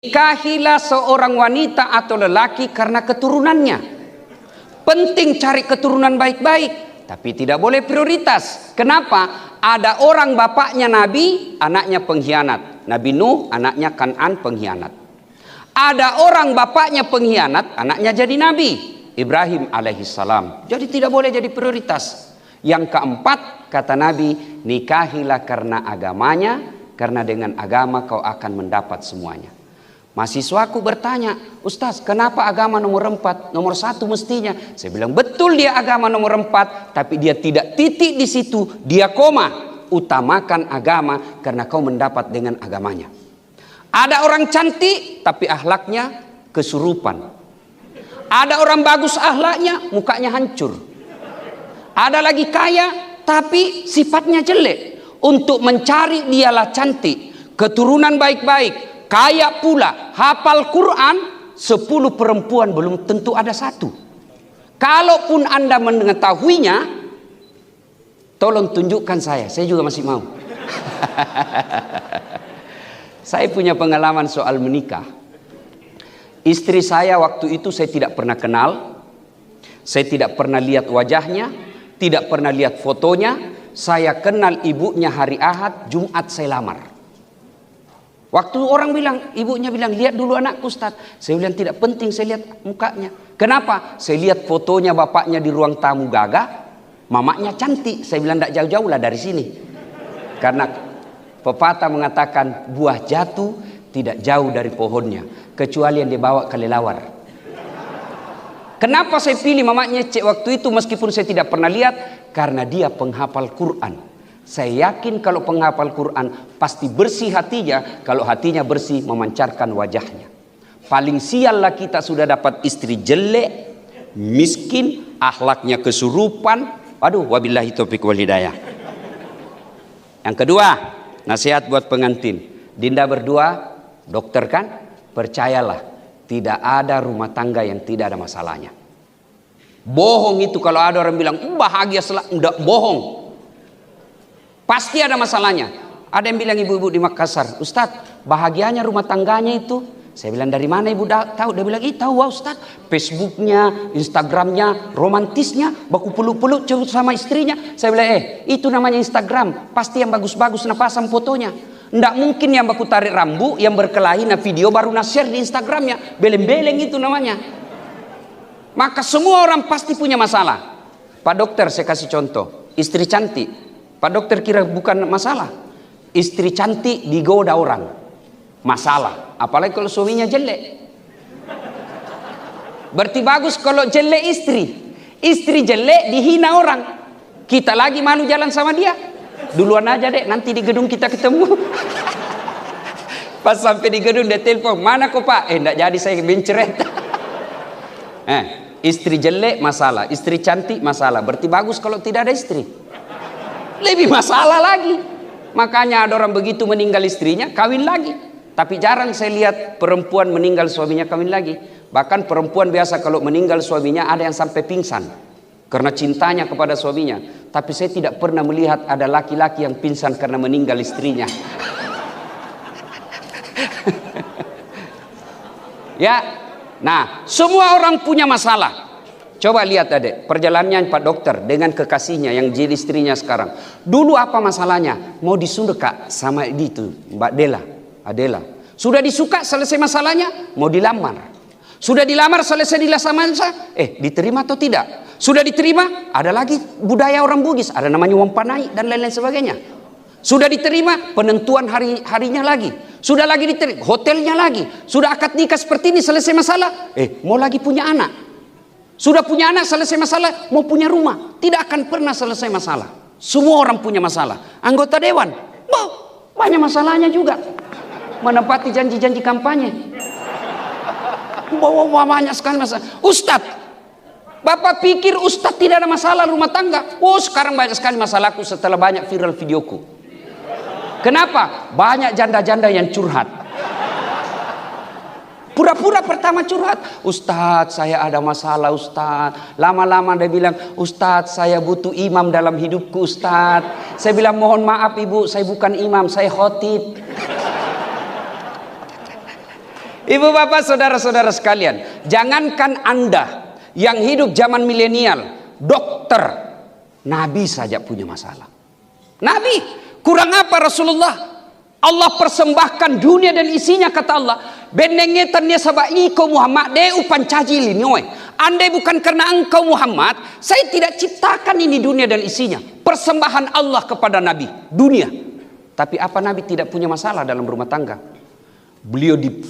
Nikahilah seorang wanita atau lelaki karena keturunannya. Penting cari keturunan baik-baik, tapi tidak boleh prioritas. Kenapa? Ada orang bapaknya Nabi, anaknya pengkhianat. Nabi Nuh, anaknya Kan'an pengkhianat. Ada orang bapaknya pengkhianat, anaknya jadi Nabi, Ibrahim alaihissalam. Jadi tidak boleh jadi prioritas. Yang keempat, kata Nabi, nikahilah karena agamanya, karena dengan agama kau akan mendapat semuanya. Mahasiswaku bertanya, Ustaz, kenapa agama nomor 4? Nomor 1 mestinya. Saya bilang, betul dia agama nomor 4, tapi dia tidak titik di situ, dia koma. Utamakan agama karena kau mendapat dengan agamanya. Ada orang cantik tapi akhlaknya kesurupan. Ada orang bagus akhlaknya, mukanya hancur. Ada lagi kaya tapi sifatnya jelek. Untuk mencari dialah cantik, keturunan baik-baik, kaya pula, hafal Quran, 10 perempuan belum tentu ada 1. Kalaupun Anda mengetahuinya, tolong tunjukkan saya juga masih mau. Saya punya pengalaman soal menikah. Istri saya waktu itu saya tidak pernah kenal, saya tidak pernah lihat wajahnya, tidak pernah lihat fotonya. Saya kenal ibunya hari Ahad, Jumat saya lamar. Waktu orang bilang, ibunya bilang, lihat dulu anakku Ustaz. Saya bilang tidak penting, saya lihat mukanya. Kenapa? Saya lihat fotonya bapaknya di ruang tamu gagah, mamanya cantik. Saya bilang tidak jauh-jauh lah dari sini. Karena pepatah mengatakan buah jatuh tidak jauh dari pohonnya, kecuali yang dibawa kelelawar. Kenapa saya pilih mamanya cek waktu itu meskipun saya tidak pernah lihat? Karena dia penghafal Quran. Saya yakin kalau penghafal Quran pasti bersih hatinya. Kalau hatinya bersih, memancarkan wajahnya. Paling siallah kita sudah dapat istri jelek, miskin, akhlaknya kesurupan. Aduh, wabillahi taufiq wal hidayah. Yang kedua, nasihat buat pengantin. Dinda berdua, dokter kan? Percayalah, tidak ada rumah tangga yang tidak ada masalahnya. Bohong itu kalau ada orang bilang bahagia enggak, bohong. Pasti ada masalahnya. Ada yang bilang ibu-ibu di Makassar, Ustadz, bahagianya rumah tangganya itu. Saya bilang, dari mana ibu tahu? Dia bilang, tahu wah Ustadz, Facebooknya, Instagramnya, romantisnya, baku peluk-peluk sama istrinya. Saya bilang, itu namanya Instagram, pasti yang bagus-bagus nah pasang fotonya. Nggak mungkin yang baku tarik rambut, yang berkelahi nah video baru nah share di Instagramnya. Beleng-beleng itu namanya. Maka semua orang pasti punya masalah. Pak dokter, saya kasih contoh, istri cantik. Pak dokter kira bukan masalah. Istri cantik digoda orang, masalah. Apalagi kalau suaminya jelek. Berarti bagus kalau jelek istri. Istri jelek dihina orang. Kita lagi malu jalan sama dia. Duluan aja dek, nanti di gedung kita ketemu. Pas sampai di gedung dia telepon, mana kok pak? Enggak jadi, saya menceret. Istri jelek masalah, istri cantik masalah. Berarti bagus kalau tidak ada istri. Lebih masalah lagi. Makanya ada orang begitu meninggal istrinya, kawin lagi. Tapi jarang saya lihat perempuan meninggal suaminya kawin lagi. Bahkan perempuan biasa kalau meninggal suaminya ada yang sampai pingsan karena cintanya kepada suaminya. Tapi saya tidak pernah melihat ada laki-laki yang pingsan karena meninggal istrinya. Ya, nah semua orang punya masalah. Coba lihat adek, perjalanannya Pak dokter dengan kekasihnya yang jadi istrinya sekarang. Dulu apa masalahnya? Mau disuka sama itu Mbak Adela. Sudah disuka, selesai masalahnya, mau dilamar. Sudah dilamar, selesai dilamar, diterima atau tidak? Sudah diterima, ada lagi budaya orang Bugis, ada namanya uang panai dan lain-lain sebagainya. Sudah diterima, penentuan harinya lagi. Sudah lagi diterima, hotelnya lagi. Sudah akad nikah seperti ini, selesai masalah, mau lagi punya anak. Sudah punya anak, selesai masalah, mau punya rumah. Tidak akan pernah selesai masalah. Semua orang punya masalah. Anggota dewan, banyak masalahnya juga. Menepati janji-janji kampanye. Banyak sekali masalah. Ustadz, Bapak pikir Ustadz tidak ada masalah rumah tangga? Sekarang banyak sekali masalahku setelah banyak viral videoku. Kenapa? Banyak janda-janda yang curhat. Pura-pura pertama curhat, Ustadz saya ada masalah Ustadz. Lama-lama dia bilang, Ustadz saya butuh imam dalam hidupku Ustadz. Saya bilang mohon maaf ibu, saya bukan imam, saya khotib. Ibu bapak saudara-saudara sekalian, jangankan Anda yang hidup zaman milenial, dokter, Nabi saja punya masalah. Nabi, kurang apa Rasulullah? Allah persembahkan dunia dan isinya, kata Allah. Benengetannya sabai kau Muhammad de upan caji linoi. Andai bukan karena engkau Muhammad, saya tidak ciptakan ini dunia dan isinya. Persembahan Allah kepada Nabi, dunia. Tapi apa Nabi tidak punya masalah dalam rumah tangga? Beliau di